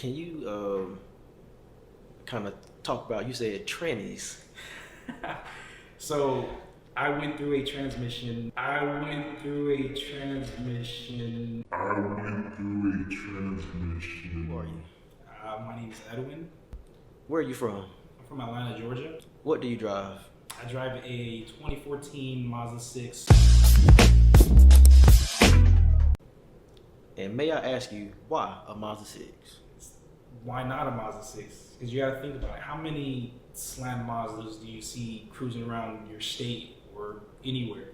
Can you kind of talk about, you said trannies. So I went through a transmission. Who are you? My name is Edwin. Where are you from? I'm from Atlanta, Georgia. What do you drive? I drive a 2014 Mazda 6. And may I ask you, why a Mazda 6? Why not a Mazda 6? Because you gotta think about it. How many slam Mazdas do you see cruising around your state or anywhere?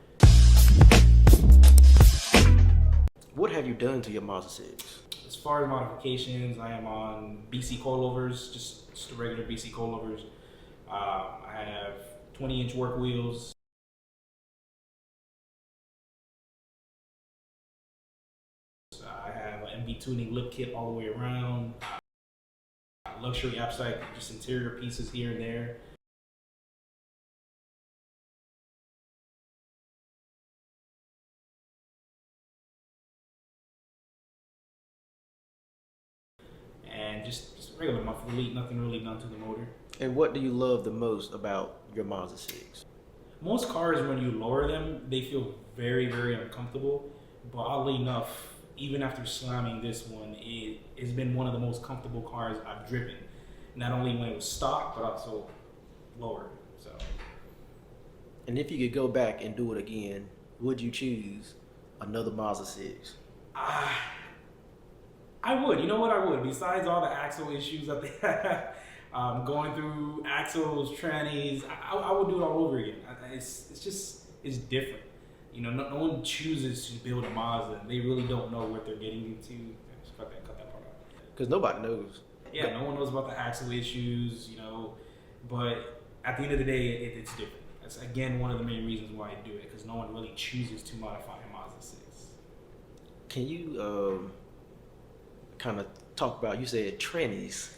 What have you done to your Mazda 6? As far as modifications, I am on BC coilovers, just the regular BC coilovers. I have 20-inch work wheels. I have an MV tuning lip kit all the way around. Luxury AppSite, just interior pieces here and there. And just regular monthly, nothing really done to the motor. And what do you love the most about your Mazda 6? Most cars, when you lower them, they feel very, very uncomfortable. But oddly enough, even after slamming this one, it's been one of the most comfortable cars I've driven. Not only when it was stock, but also lowered. So. And if you could go back and do it again, would you choose another Mazda 6? I would. You know what I would? Besides all the axle issues that they have, going through axles, trannies, I would do it all over again. It's different. You know, no one chooses to build a Mazda. They really don't know what they're getting into. Just cut that part out. Because nobody knows. Yeah, no one knows about the axle issues, you know. But at the end of the day, it's different. That's, again, one of the main reasons why I do it, because no one really chooses to modify a Mazda 6. Can you kind of talk about, you said trannies.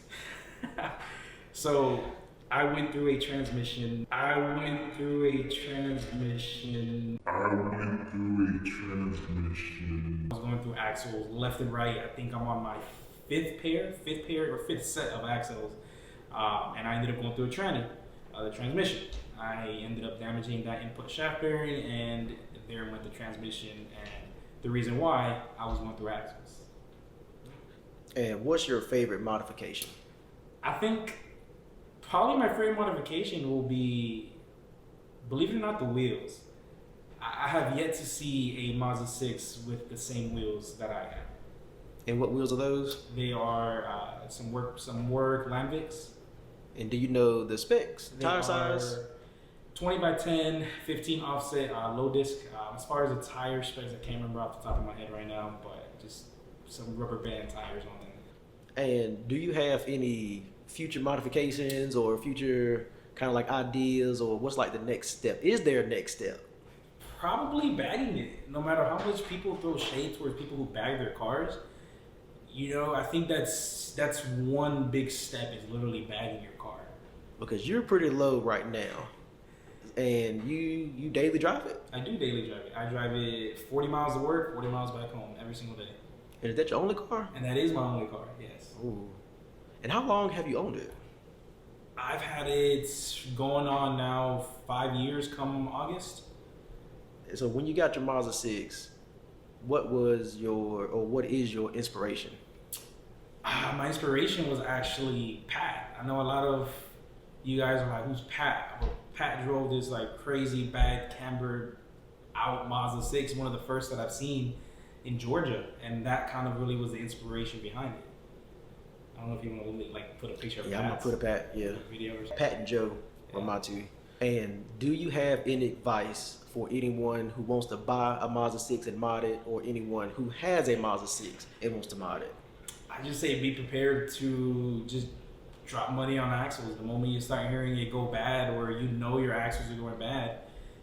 So I went through a transmission. I was going through axles left and right. I think I'm on my fifth set of axles. And I ended up going through a tranny, the transmission. I ended up damaging that input shaft bearing, and there went the transmission, and the reason why I was going through axles. And what's your favorite modification? I think probably my favorite modification will be, believe it or not, the wheels. I have yet to see a Mazda 6 with the same wheels that I have. And what wheels are those? They are some work Lambics. And do you know the specs, tire size? 20 by 10, 15 offset, low disc. As far as the tire specs, I can't remember off the top of my head right now, but just some rubber band tires on them. And do you have any future modifications or future kind of like ideas, or what's like the next step? Is there a next step? Probably bagging it. No matter how much people throw shade towards people who bag their cars, you know, I think that's one big step, is literally bagging your car. Because you're pretty low right now, and you daily drive it. I do daily drive it. I drive it 40 miles to work, 40 miles back home every single day. And is that your only car? And that is my only car, yes. Ooh. And how long have you owned it? I've had it going on now 5 years come August. So when you got your Mazda 6, what is your inspiration? My inspiration was actually Pat. I know a lot of you guys are like, who's Pat? Well, Pat drove this like crazy bad cambered out Mazda 6, one of the first that I've seen in Georgia, and that kind of really was the inspiration behind it. I don't know if you want to like put a picture of I'm gonna put a Pat, video or something. Pat and Joe are my two. And do you have any advice for anyone who wants to buy a Mazda 6 and mod it, or anyone who has a Mazda 6 and wants to mod it? I just say be prepared to just drop money on axles. The moment you start hearing it go bad, or you know your axles are going bad,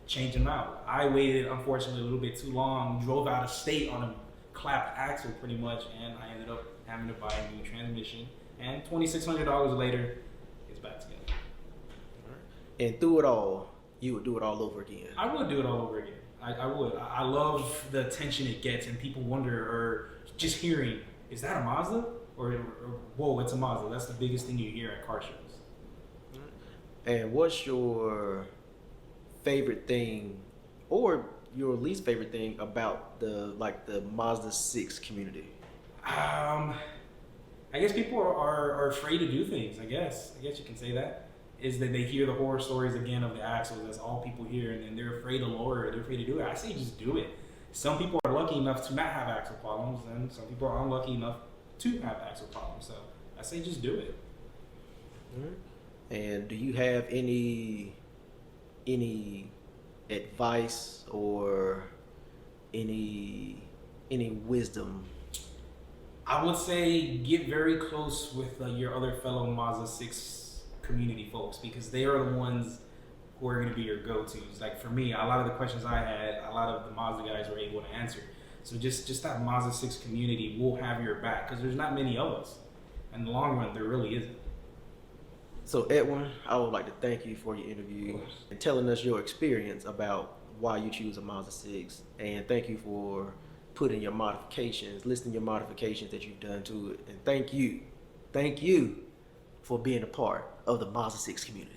change them out. I waited, unfortunately, a little bit too long, drove out of state on a clapped axle pretty much, and I ended up having to buy a new transmission. And $2,600 later, it's back together. And through it all, you would do it all over again? I would do it all over again. I would. I love the attention it gets, and people wonder, or just hearing, is that a Mazda? or whoa, it's a Mazda. That's the biggest thing you hear at car shows. And what's your favorite thing, or your least favorite thing about the Mazda 6 community? I guess people are afraid to do things. I guess you can say that is that they hear the horror stories again of the axles. That's all people hear, and then they're afraid to lower it. They're afraid to do it. I say just do it. Some people are lucky enough to not have axle problems, and some people are unlucky enough to have axle problems. So I say just do it. And do you have any advice or any wisdom? I would say get very close with your other fellow Mazda 6 community folks, because they are the ones who are going to be your go-tos. Like for me, a lot of the questions I had, a lot of the Mazda guys were able to answer. So just that Mazda 6 community will have your back, because there's not many of us. In the long run, there really isn't. So Edwin, I would like to thank you for your interview and telling us your experience about why you choose a Mazda 6. And thank you for putting your modifications, listing your modifications that you've done to it. And thank you for being a part of the Mazda 6 community.